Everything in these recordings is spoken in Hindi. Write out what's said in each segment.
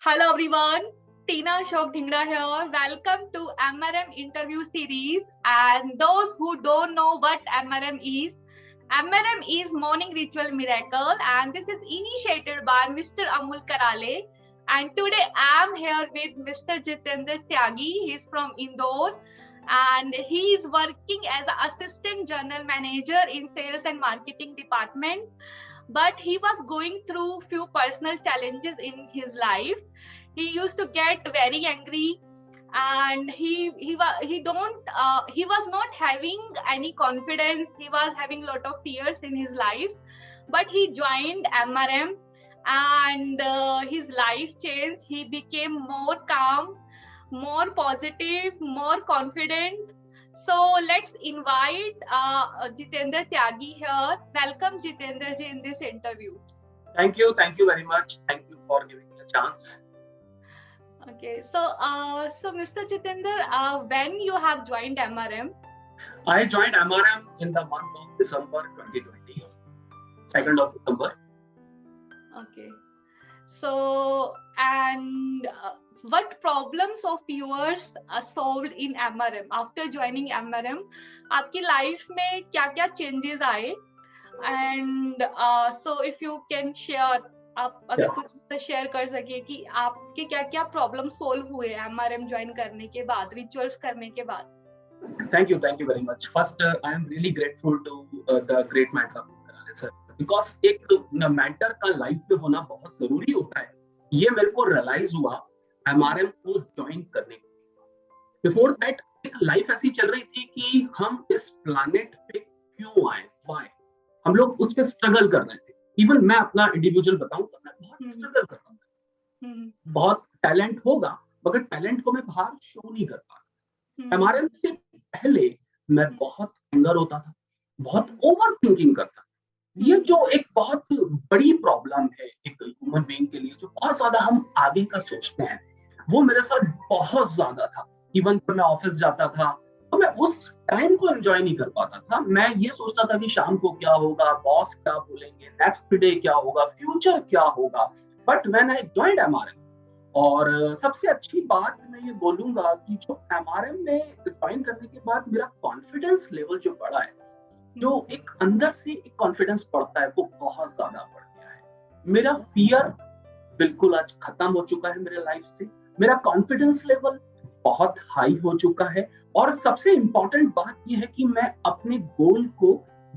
Hello everyone, Tina Ashok Dhingra here. Welcome to MRM interview series. And those who don't know what MRM is Morning Ritual Miracle, and this is initiated by Mr. Amul Karale. And today I am here with Mr. Jitendra Tyagi. He's from Indore, and he is working as an assistant general manager in sales and marketing department. But he was going through few personal challenges in his life. He used to get very angry, and he was not having any confidence. He was having a lot of fears in his life, but he joined MRM, and his life changed. He became more calm, more positive, more confident. So let's invite Jitendra Tyagi here. Welcome, Jitendra ji, in this interview. Thank you very much. Thank you for giving me a chance. Okay, so Mr. Jitendra, when you have joined MRM? I joined MRM in the month of December 2020, 2nd of December. Okay, so and what problems of yours solved in MRM after joining MRM? आपकी लाइफ में क्या-क्या चेंजेस आए? And so if you can share, आप अगर कुछ शेयर कर सके कि आपके क्या-क्या प्रॉब्लम सोल्व हुए MRM ज्वाइन करने के बाद, रिचुअल्स करने के बाद? Thank you very much. First, I am really grateful to the great mentor Amul Karale sir, because एक mentor का लाइफ में होना बहुत जरूरी होता है. ये मेरे को रियलाइज हुआ MRM को ज्वाइन करने के बिफोर दैट एक लाइफ ऐसी चल रही थी कि हम इस प्लैनेट पे क्यों आए, व्हाई हम लोग उस पे स्ट्रगल कर रहे थे. इवन मैं अपना इंडिविजुअल बताऊं तो मैं बहुत स्ट्रगल कर रहा था. बहुत टैलेंट होगा मगर टैलेंट को मैं बाहर शो नहीं कर पा रहा. MRM से पहले मैं बहुत एंगर होता था, बहुत ओवर थिंकिंग करता. ये जो एक बहुत बड़ी प्रॉब्लम है एक ह्यूमन बीइंग के लिए, जो बहुत ज्यादा हम आगे का सोचते हैं, वो मेरे साथ बहुत ज्यादा था. इवन जब मैं ऑफिस जाता था तो मैं उस टाइम को एंजॉय नहीं कर पाता था. मैं ये सोचता था कि शाम को क्या होगा, बॉस क्या बोलेंगे, नेक्स्ट डे क्या होगा, फ्यूचर क्या होगा. But when I joined MRM, और सबसे अच्छी बात मैं ये बोलूंगा कि जो MRM में ज्वाइन करने के बाद मेरा कॉन्फिडेंस लेवल जो बढ़ा है, जो एक अंदर से एक कॉन्फिडेंस बढ़ता है, वो बहुत ज्यादा बढ़ गया है. मेरा फियर बिल्कुल आज खत्म हो चुका है मेरे लाइफ से. मेरा कॉन्फिडेंस लेवल बहुत हाई हो चुका है, और सबसे इंपॉर्टेंट बात यह है कि मैं अपने गोल को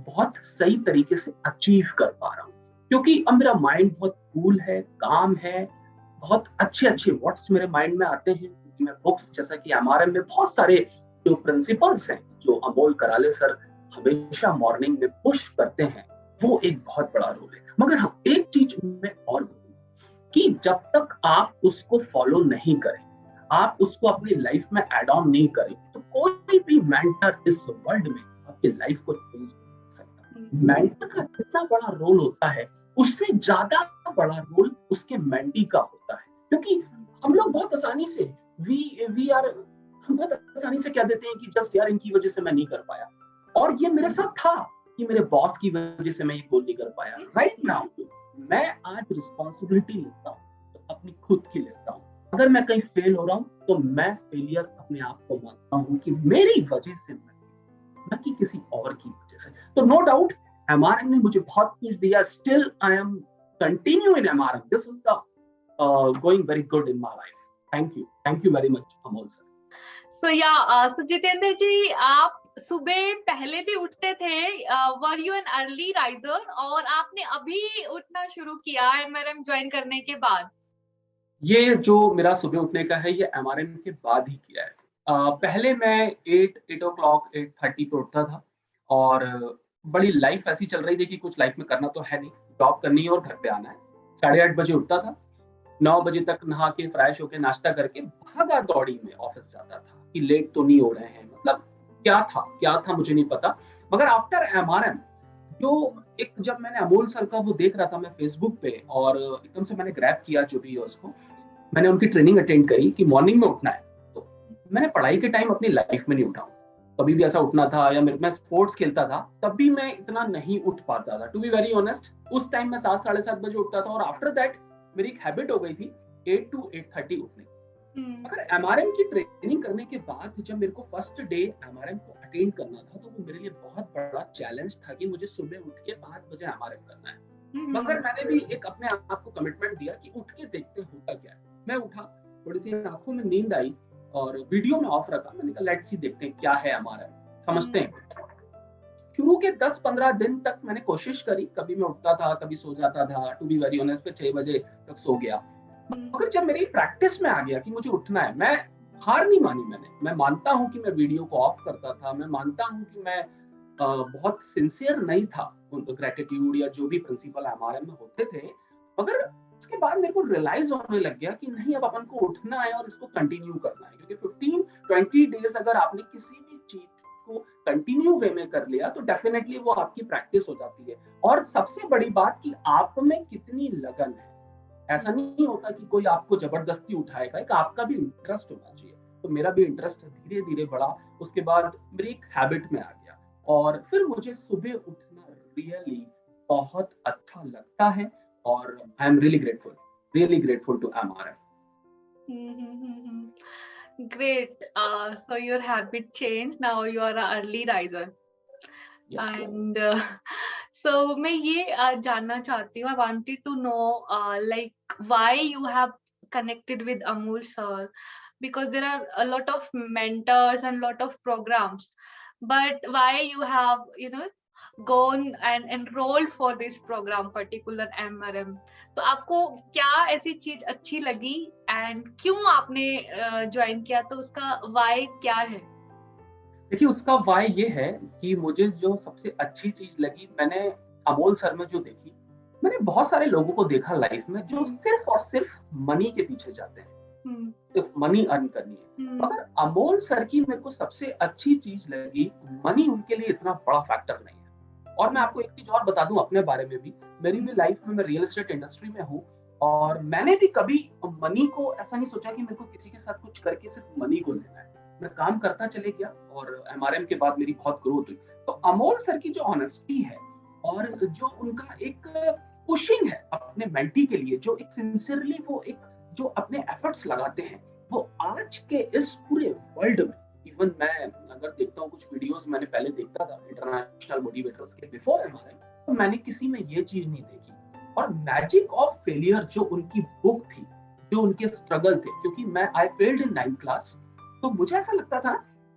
बहुत सही तरीके से अचीव कर पा रहा हूँ, क्योंकि अब मेरा माइंड बहुत कूल है, काम है. बहुत अच्छे वर्ड्स मेरे माइंड में आते हैं, क्योंकि मैं बुक्स जैसा कि MRM में बहुत सारे जो प्रिंसिपल्स हैं जो अमोल कराले सर हमेशा मॉर्निंग में पुश करते हैं, वो एक बहुत बड़ा रोल है. मगर हाँ, एक चीज मैं और बोलूंगा कि जब तक आप उसको फॉलो नहीं करें, आप उसको अपनी लाइफ में एड ऑन नहीं करें, तो कोई भी मेंटर इस वर्ल्ड में आपकी लाइफ को चेंज कर सकता. मेंटर का जितना बड़ा रोल होता है, उससे ज्यादा बड़ा रोल उसके मेंटी का होता है. क्योंकि हम लोग बहुत आसानी से हम बहुत आसानी से कह देते हैं कि जस्ट यार इनकी वजह से मैं नहीं कर पाया, और ये मेरे साथ था कि मेरे बॉस की वजह से मैं ये गोल नहीं कर पाया. राइट नाउ मैं आज रिस्पॉन्सिबिलिटी लेता हूँ, तो अपनी खुद की लेता हूँ. अगर मैं कहीं फेल हो रहा हूँ तो मैं फेलियर अपने आप को मानता हूँ कि मेरी वजह से, न कि किसी और की वजह से. तो नो डाउट MRM ने मुझे बहुत कुछ दिया. Still I am continue in MRM. This is the going very good in my life. Thank you very much Amol sir. So Jitendra ji, आप सुबह पहले भी उठते थे, were you an early riser, और आपने अभी उठना शुरू किया MRM ज्वाइन करने के बाद? ये जो मेरा सुबह उठने का है, ये MRM के बाद ही किया है. पहले मैं 8 o'clock 8:30 पे उठता था, और बड़ी लाइफ ऐसी चल रही थी कि कुछ लाइफ में करना तो है नहीं, जॉब करनी है और घर पे आना है. 8:30 बजे उठता था, 9 बजे तक नहा के फ्रेश होके नाश्ता करके भागा दौड़ी में ऑफिस जाता था कि लेट तो नहीं हो रहे हैं. मतलब क्या था मुझे नहीं पता. मगर आफ्टर MRM जो एक, जब मैंने अमोल सर का वो देख रहा था मैं फेसबुक पे, और एकदम से मैंने ग्रैब किया जो भी है उसको. मैंने उनकी ट्रेनिंग अटेंड करी कि मॉर्निंग में उठना है. तो मैंने पढ़ाई के टाइम अपनी लाइफ में नहीं उठा हूँ, कभी भी ऐसा उठना था, या मैं स्पोर्ट्स खेलता था तब भी मैं इतना नहीं उठ पाता था. टू बी वेरी ऑनेस्ट, उस टाइम मैं 7 साढ़े 7 बजे उठता था, और आफ्टर दैट मेरी एक हैबिट हो गई थी 8 to 8:30 उठने की। अगर एमआरएम की ट्रेनिंग करने के बाद जब मेरे को फर्स्ट डे एमआरएम को अटेंड करना था, तो वो मेरे लिए बहुत बड़ा चैलेंज था कि मुझे सुबह उठ के 5 बजे एमआरएम करना है। मगर मैंने भी एक अपने आप को कमिटमेंट दिया कि उठ के देखते होता क्या है। मैं उठा, थोड़ी सी आंखों में नींद आई और वीडियो में ऑफ रखा। मैंने कहा लेट्स सी, देखते हैं क्या है एमआरएम, समझते हैं। शुरू के 10-15 दिन तक मैंने कोशिश करी, कभी मैं उठता था, कभी सो जाता था। टू बी वेरी ऑनेस्ट, 6 बजे तक सो गया। मगर जब मेरी प्रैक्टिस में आ गया कि मुझे उठना है, मैं हार नहीं मानी। मैं मानता हूं कि मैं वीडियो को ऑफ करता था, मैं मानता हूं कि मैं बहुत सिंसियर नहीं था ग्रेटिट्यूड या जो भी प्रिंसिपल एमआरएम में होते थे। मगर उसके बाद मेरे को रियलाइज होने लग गया कि नहीं, अब अपन को उठना है और इसको कंटिन्यू करना है। क्योंकि 15-20 डेज अगर आपने किसी भी चीज को कंटिन्यू वे में कर लिया, तो डेफिनेटली वो आपकी प्रैक्टिस हो जाती है। और सबसे बड़ी बात कि आप में कितनी लगन है। ऐसा नहीं होता कि कोई आपको जबरदस्ती उठाएगा, एक आपका भी इंटरेस्ट होना चाहिए। तो मेरा भी इंटरेस्ट धीरे धीरे बढ़ा। उसके बाद मेरी एक हैबिट में आ गया और फिर मुझे सुबह उठना रियली बहुत अच्छा लगता है। और I am really grateful to MRM. Great. So your habit changed. Now you are an early riser. Yes. And so मैं ये जानना चाहती हूँ. I wanted to know like why you have connected with Amul sir, because there are a lot of mentors and lot of programs, but why you have gone and enrolled for this program, particular MRM? तो आपको क्या ऐसी चीज अच्छी लगी एंड क्यों आपने ज्वाइन किया, तो उसका वाई क्या है? देखिए, उसका वाई ये है कि मुझे जो सबसे अच्छी चीज लगी, मैंने अमोल सर में जो देखी, मैंने बहुत सारे लोगों को देखा लाइफ में जो सिर्फ और सिर्फ मनी के पीछे जाते हैं, सिर्फ मनी अर्न करनी है। मगर अमोल सर की मेरे को सबसे अच्छी चीज लगी, मनी उनके लिए इतना बड़ा फैक्टर नहीं है। और मैं आपको एक चीज और बता दूं अपने बारे में भी, मेरी भी लाइफ में मैं रियल एस्टेट इंडस्ट्री में हूँ और मैंने भी कभी मनी को ऐसा नहीं सोचा कि मेरे को किसी के साथ कुछ करके सिर्फ मनी को लेना है। मैं काम करता चले गया और एमआरएम के बाद मेरी बहुत ग्रोथ हुई। तो अमोल सर की जो ऑनेस्टी है और जो उनका एक पुशिंग है अपने मेंटी के लिए, जो एक सिंसियरली वो एक जो अपने एफर्ट्स लगाते हैं, वो आज के इस पूरे वर्ल्ड में, इवन मैं अगर देखता हूँ कुछ वीडियोस मैंने पहले देखता था इंटरनेशनल मोटिवेटर्स के बिफोर एमआरएम, तो मैंने किसी में ये चीज नहीं देखी। और मैजिक ऑफ फेलियर जो उनकी बुक थी, जो उनके स्ट्रगल थे, क्योंकि मैं I failed in 9th class, तो मुझे ऐसा लगता था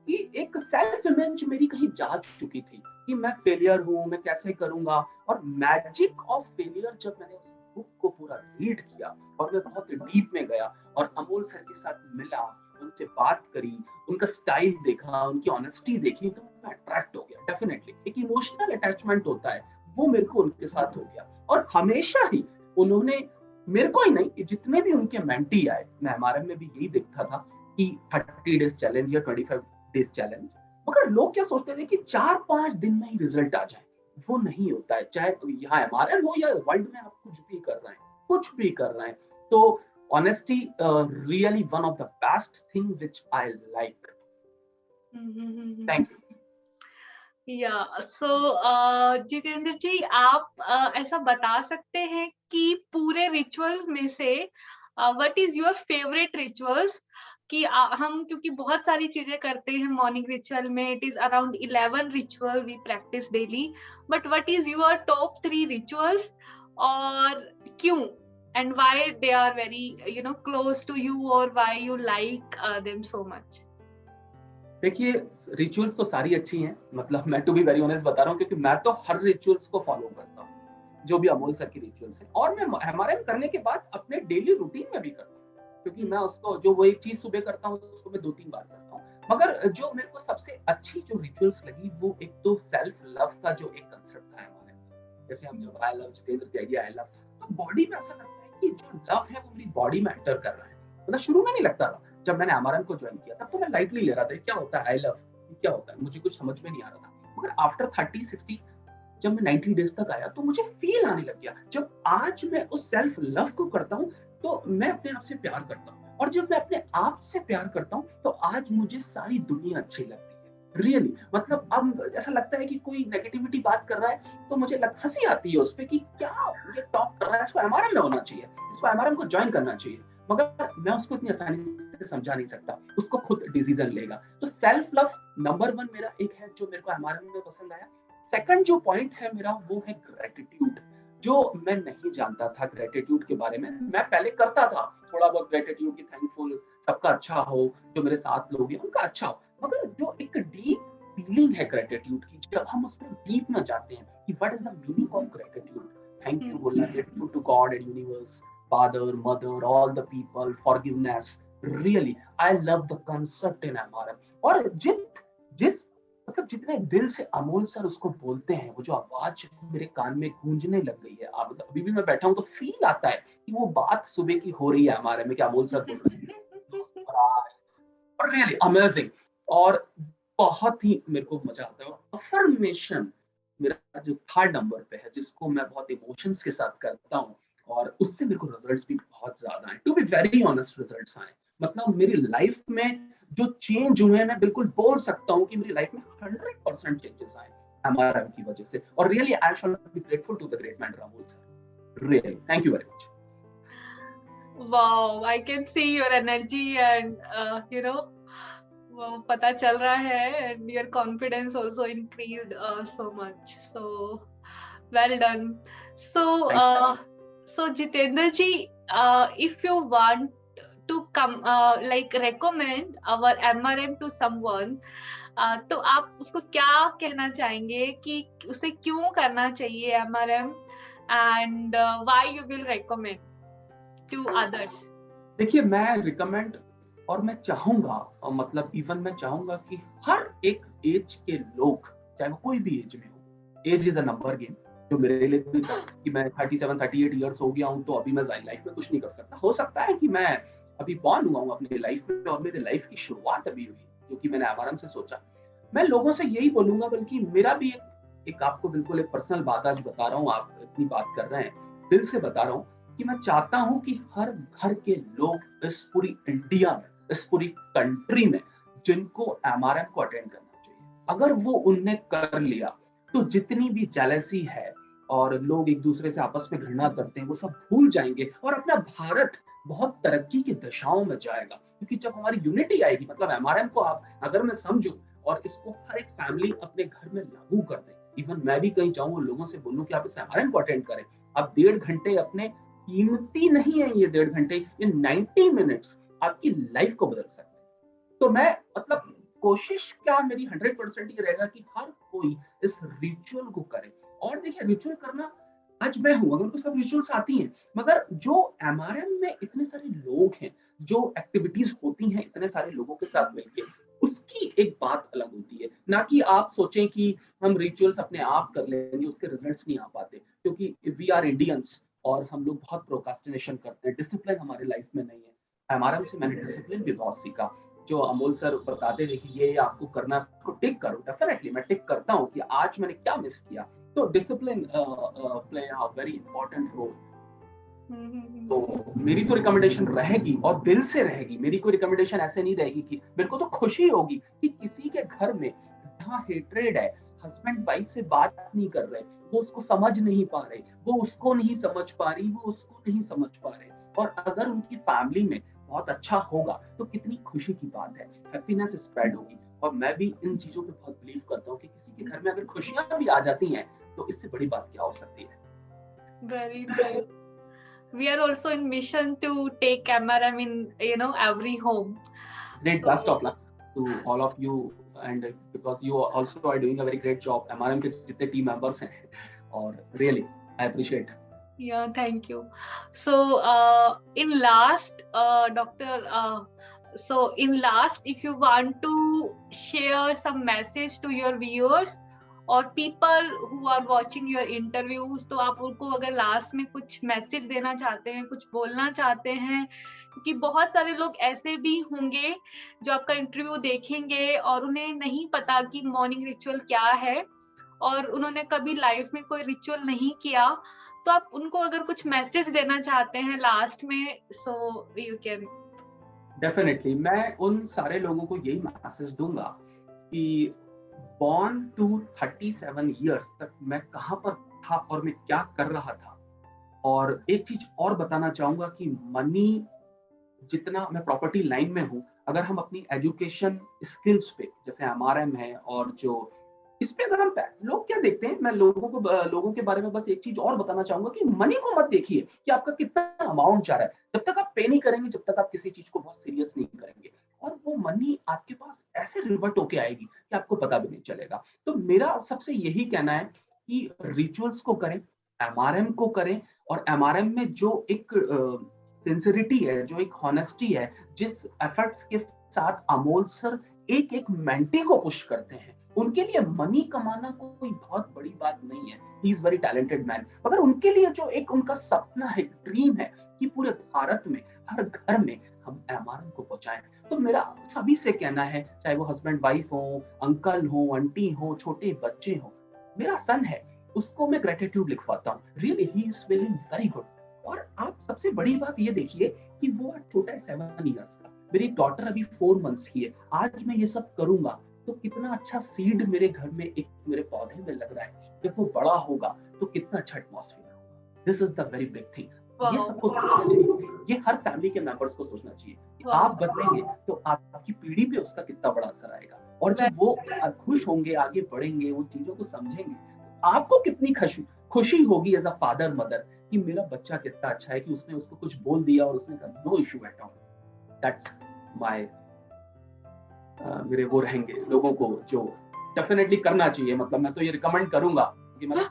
कि एक सेल्फ इमेज मेरी कहीं जा चुकी थी कि मैं फेलियर हूँ, मैं कैसे करूंगा। और मैजिक ऑफ फेलियर जब मैंने उस बुक को पूरा रीड किया और मैं बहुत डीप में गया और अमोल सर के साथ मिला, उनसे बात करी, उनका स्टाइल देखा, उनकी ऑनेस्टी देखी, तो मैं अट्रैक्ट हो गया। डेफिनेटली एक इमोशनल अटैचमेंट होता है, वो मेरे को उनके साथ हो गया। और हमेशा ही उन्होंने मेरे को ही नहीं, जितने भी उनके मेंटी आए, मैं एमआरएम में भी यही देखता था कि 30 डेज चैलेंज या 25 डेज चैलेंज, मगर लोग क्या सोचते थे कि 4-5 दिन में ही रिजल्ट आ जाए। वो नहीं होता है। चाहे यहाँ एमआरएम हो या वर्ल्ड में आप कुछ भी कर रहे हैं, तो honesty really one of the best thing which I like. Thank you. Yeah, so Jitendra ji, आप ऐसा बता सकते हैं कि पूरे रिचुअल में से what is your favorite rituals? कि हम क्योंकि बहुत सारी चीजें करते हैं मॉर्निंग रिचुअल में, it is around 11 ritual we practice daily, but what is your top 3 rituals और क्यों? And why they are very close to you, or why you like them so much? देखिए, रिचुअल्स तो सारी अच्छी हैं, मतलब मैं टू बी वेरी ऑनेस्ट बता रहा हूँ, क्योंकि मैं तो हर रिचुअल्स को फॉलो करता हूँ जो भी अमोल सर की रिचुअल्स हैं, और मैं एमआरएम करने के बाद अपने डेली रूटीन में भी करता हूँ, क्योंकि मैं उसको जो वो एक चीज सुबह करता हूँ उसको मैं 2-3 बार करता हूँ। मगर जो मेरे को सबसे अच्छी जो रिचुअल्स लगी, वो एक तो सेल्फ लव का जो एक कंसेप्ट था एमआरएम, जैसे हम जब I love Jitendra Tyagi, I love, तो बॉडी में ऐसा लगता है कि जो लव है वो मेरी बॉडी में एंटर कर रहा है। मतलब शुरू में नहीं लगता था, जब मैंने एमआरएम को ज्वाइन किया तब तो मैं लाइटली ले रहा था, क्या होता है आई लव, क्या होता है, मुझे कुछ समझ में नहीं आ रहा था। मगर आफ्टर 30-60 जब मैं 90 डेज तक आया तो मुझे फील आने लग गया। जब आज मैं उस सेल्फ लव को करता हूँ तो मैं अपने आप से प्यार करता हूँ, और जब मैं अपने आप से प्यार करता हूँ तो आज मुझे सारी दुनिया अच्छी लगती है। रियली मतलब अब ऐसा लगता है कि कोई नेगेटिविटी बात कर रहा है तो मुझे हंसी आती है उस पे कि क्या मुझे टॉक कर रहा है, इसको एमआरएम में होना चाहिए, इसको एमआरएम को ज्वाइन करना चाहिए। मगर मैं उसको इतनी आसानी से समझा नहीं सकता, उसको खुद डिसीजन लेगा। तो सेल्फ लव नंबर 1 मेरा एक है जो मेरे को एमआरएम में पसंद आया। सेकंड जो पॉइंट है मेरा वो है ग्रेटिट्यूड, जो मैं नहीं जानता था ग्रेटिट्यूड के बारे में। मैं पहले करता था थोड़ा बहुत ग्रेटिट्यूड की, थैंकफुल, सबका अच्छा हो, जो मेरे साथ लोग हैं उनका अच्छा हो, मगर जो एक डीप फीलिंग है ग्रेटिट्यूड की, जब हम उसमें डीप में जाते हैं कि what is the meaning of gratitude, thank you बोलना, grateful to God and universe, father, mother, all the people, forgiveness, really I love the concept in MRM. और जिस मतलब जितने दिल से अमोल सर उसको बोलते हैं, वो जो आवाज मेरे कान में गूंजने लग गई है, अब अभी भी मैं बैठा हूं तो फील आता है कि वो बात सुबह की हो रही है हमारे में, कि अमोल सर बोल रहे हैं और रियली अमेजिंग। और बहुत ही मेरे को मजा आता है। और अफर्मेशन मेरा जो 3rd नंबर पे है, जिसको मैं बहुत इमोशंस के साथ करता हूँ, और उससे मेरे को रिजल्ट्स भी बहुत ज्यादा हैं। To be very honest, results आए, मतलब मेरी लाइफ में जो चेंज हुए हैं, मैं बिल्कुल बोल सकता हूँ कि मेरी लाइफ में 100% चेंजेस आए एमआरएम की वजह से। और really I shall be grateful to the great man Amol sir, really thank you very much. Wow, I can see your energy and वो पता चल रहा है, and your confidence also increased so much. So well done. So Jitendra ji, if you want to come like recommend our MRM to someone, तो आप उसको क्या कहना चाहेंगे कि उसे क्यों करना चाहिए MRM, and why you will recommend to others? देखिए, मैं रिकमेंड और मैं चाहूंगा, मतलब इवन मैं चाहूंगा कि हर एक एज के लोग, चाहे वो कोई भी एज में हो, age is a number game, जो मेरे लिए भी था कि मैं 37-38 इयर्स हो गया हूं, तो अभी मैं लाइफ में कुछ नहीं कर सकता। हो सकता है कि मैं अभी बॉर्न हुआ हूं अपनी लाइफ में, और मेरी लाइफ की शुरुआत अभी हुई, जो कि मैंने आराम से सोचा। मैं लोगों से यही बोलूंगा, बल्कि मेरा भी एक आपको बिल्कुल एक पर्सनल बात आज बता रहा हूँ, आप इतनी बात कर रहे हैं, दिल से बता रहा हूँ कि मैं चाहता हूं कि हर घर के लोग इस पूरी इंडिया में, इस पूरी कंट्री में, जिनको एमआरएम को अटेंड करना चाहिए, अगर वो उनने कर लिया तो जितनी भी जेलसी है और लोग एक दूसरे से आपस में घृणा करते हैं, वो सब भूल जाएंगे, और अपना भारत बहुत तरक्की की दिशाओं में जाएगा। क्योंकि जब हमारी यूनिटी आएगी, मतलब एमआरएम को आप अगर मैं समझूं और इसको हर एक फैमिली अपने घर में लागू कर दे, इवन मैं भी कहीं जाऊं लोगों से बोलूं कि आप इस एमआरएम को अटेंड करें, आप 1.5 घंटे अपने, कीमती नहीं है ये 1.5 घंटे, ये 90 मिनट्स आपकी लाइफ को बदल सकते हैं। तो मैं मतलब कोशिश क्या मेरी 100% ये रहेगा कि हर कोई इस रिचुअल को करे। और देखिए, रिचुअल करना आज मैं हूं, अगर तो सब रिचुअल्स आती हैं, मगर जो एमआरएम में इतने सारे लोग हैं, जो एक्टिविटीज होती हैं इतने सारे लोगों के साथ मिलके, उसकी एक बात अलग होती है। ना कि आप सोचें कि हम रिचुअल्स अपने आप कर लेंगे, उसके रिजल्ट्स नहीं आ पाते, क्योंकि वी आर इंडियंस और हम लोग बहुत प्रोकास्टिनेशन करते हैं, डिसिप्लिन हमारे लाइफ में नहीं है। एमआरएम से मैंने डिसिप्लिन भी बहुत सीखा। जो अमोल सर बताते थे कि ये आपको करना है, उसको टिक करो, डेफिनेटली मैं टिक करता हूँ कि आज मैंने क्या मिस किया। तो discipline play a very important role. तो मेरी तो रिकमेंडेशन रहेगी और दिल से रहेगी, मेरी कोई रिकमेंडेशन ऐसे नहीं रहेगी कि मेरे को तो खुशी होगी कि किसी के घर में जहाँ हेट्रेड है, हस्बैंड वाइफ से बात नहीं कर रहे, वो उसको समझ नहीं पा रहे, वो उसको नहीं समझ पा रही, वो उसको नहीं समझ पा रहे, और अगर उनकी फैमिली में बहुत अच्छा होगा तो कितनी खुशी की बात है, हैप्पीनेस स्प्रेड होगी। और मैं भी इन चीजों पे बहुत बिलीव करता हूँ कि किसी के घर में अगर खुशियां भी आ जाती हैं तो इससे बड़ी बात क्या हो सकती है। Very true. We are also in mission to take MRM in every home. Great, best of luck to all of you, and because you also are doing a very great job, MRM के जितने टीम मेंबर्स हैं, और really I appreciate. Yeah, thank you. So in last, Doctor, if you want to share some message to your viewers or people who are watching your interviews, तो आप उनको अगर लास्ट में कुछ मैसेज देना चाहते हैं, कुछ बोलना चाहते हैं, क्योंकि बहुत सारे लोग ऐसे भी होंगे जो आपका इंटरव्यू देखेंगे और उन्हें नहीं पता कि मॉर्निंग रिचुअल क्या है, और उन्होंने कभी लाइफ में कोई रिचुअल नहीं किया, तो आप उनको अगर कुछ मैसेज देना चाहते हैं लास्ट में, सो यू कैन। डेफिनेटली मैं उन सारे लोगों को यही मैसेज दूंगा कि बॉर्न टू 37 इयर्स तक मैं कहां पर था और मैं क्या कर रहा था। और एक चीज और बताना चाहूंगा कि मनी जितना मैं प्रॉपर्टी लाइन में हूँ, अगर हम अपनी एजुकेशन स्किल्स पे जैसे MRM है और जो इस पे अगर हम लोग क्या देखते हैं, मैं लोगों के बारे में बस एक चीज और बताना चाहूंगा कि मनी को मत देखिए कि आपका कितना अमाउंट जा रहा है। जब तक आप पे नहीं करेंगे, जब तक आप किसी चीज को बहुत सीरियस नहीं करेंगे, और वो मनी आपके पास ऐसे रिवर्ट होके आएगी कि आपको पता भी नहीं चलेगा। तो मेरा सबसे यही कहना है कि रिचुअल्स को करें, MRM को करें, और MRM में जो एक सिंसियरिटी है, जो एक हॉनेस्टी है, जिस एफर्ट्स के साथ अमोल सर एक एक मेंटी को पुश करते हैं, उनके लिए मनी कमाना कोई बहुत बड़ी बात नहीं है। He is very talented man. मगर उनके लिए जो एक उनका सपना है, ड्रीम है कि पूरे भारत में हर घर में हम MRM को पहुंचाएं। तो मेरा सभी से कहना है, चाहे वो हस्बैंड वाइफ हो, अंकल हो, आंटी हो, छोटे बच्चे हो, मेरा सन है, उसको मैं ग्रेटिट्यूड लिखवाता हूँ। Really he is feeling very good. और आप सबसे बड़ी बात ये देखिए कि वो छोटा है 7 इयर्स का, मेरी डॉटर अभी 4 मंथ्स की है। आज मैं ये सब करूंगा तो कितना अच्छा सीड मेरे घर में, एक मेरे पौधे में लग रहा है। जब वो बड़ा होगा तो कितना अच्छा एटमॉस्फेयर होगा। This is the very big thing. ये सबको सोचना चाहिए, ये हर फैमिली के मेंबर्स को सोचना चाहिए कि आप बदलेंगे तो आपकी पीढ़ी पे उसका कितना बड़ा असर आएगा। और जब वो खुश होंगे, आगे बढ़ेंगे, वो चीजों को समझेंगे, आपको कितनी खुशी होगी एज अ फादर मदर कि मेरा बच्चा कितना अच्छा है कि उसने उसको कुछ बोल दिया और उसने कहा no issue at all. That's my मेरे वो रहेंगे लोगों को जो डेफिनेटली करना चाहिए। मतलब मैं तो ये रिकमेंड करूंगा कि मैं तो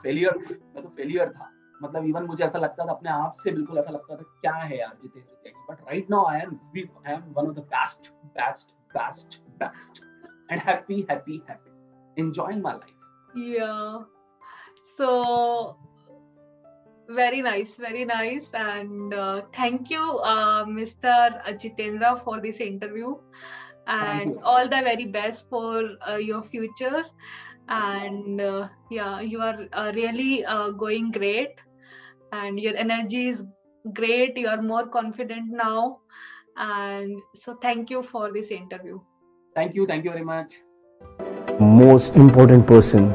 फेलियर था। मतलब इवन मुझे ऐसा लगता था अपने आप से, बिल्कुल ऐसा लगता था क्या है यार Jitendra Tyagi, but right now I am one of the best and happy enjoying my life. Yeah. So very nice, and thank you, Mr. Jitendra, for this interview, and all the very best for your future. And yeah, you are really going great, and your energy is great. You are more confident now, and so thank you for this interview. Thank you very much. Most important person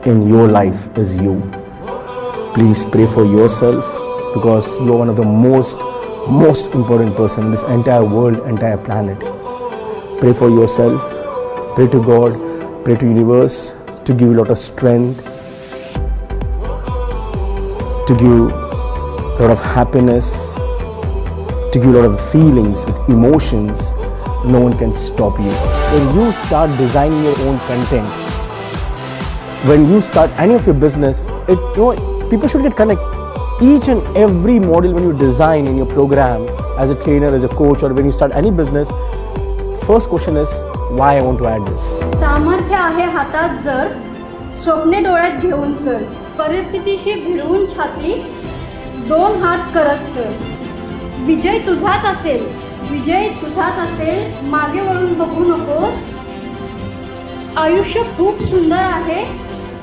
in your life is you. Please pray for yourself, because you're one of the most important person in this entire world, entire planet. Pray for yourself, pray to God, pray to universe to give you a lot of strength, to give you a lot of happiness, to give you a lot of feelings with emotions. No one can stop you. When you start designing your own content, when you start any of your business, people should get connect. Each and every model when you design in your program as a trainer, as a coach, or when you start any business, first question is why I want to add this. सामर्थ्य आहे हातात जर, स्वप्ने डोळ्यात घेऊन चल, परिस्थितीशी भिडवून छाती 2 हात करत चल. विजय तुझाच असेल, मागे वळून बघू नकोस. आयुष्य खूप सुंदर आहे,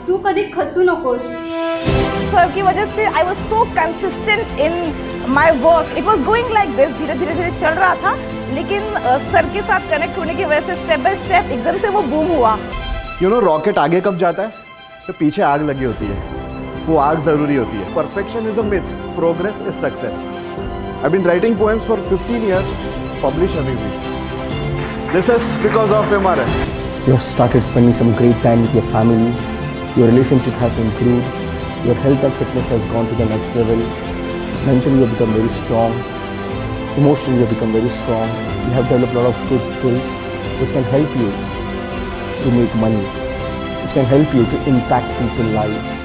तू कधी खचू नकोस. सर की वजह से I was so consistent in my work. It was going like this, धीरे चल रहा था, लेकिन सर के साथ कनेक्ट होने की वजह से स्टेप बाय स्टेप एकदम से वो बूम हुआ. रॉकेट आगे कब जाता है तो पीछे आग लगी होती है, वो आग जरूरी होती है. Perfection is a myth, progress is success. I've been writing poems for 15 years, published अभी भी. This is because of MRM. You have started spending some great time with your family. Your relationship has improved. Your health and fitness has gone to the next level. Mentally you have become very strong. Emotionally you have become very strong. You have developed a lot of good skills which can help you to make money, which can help you to impact people's lives.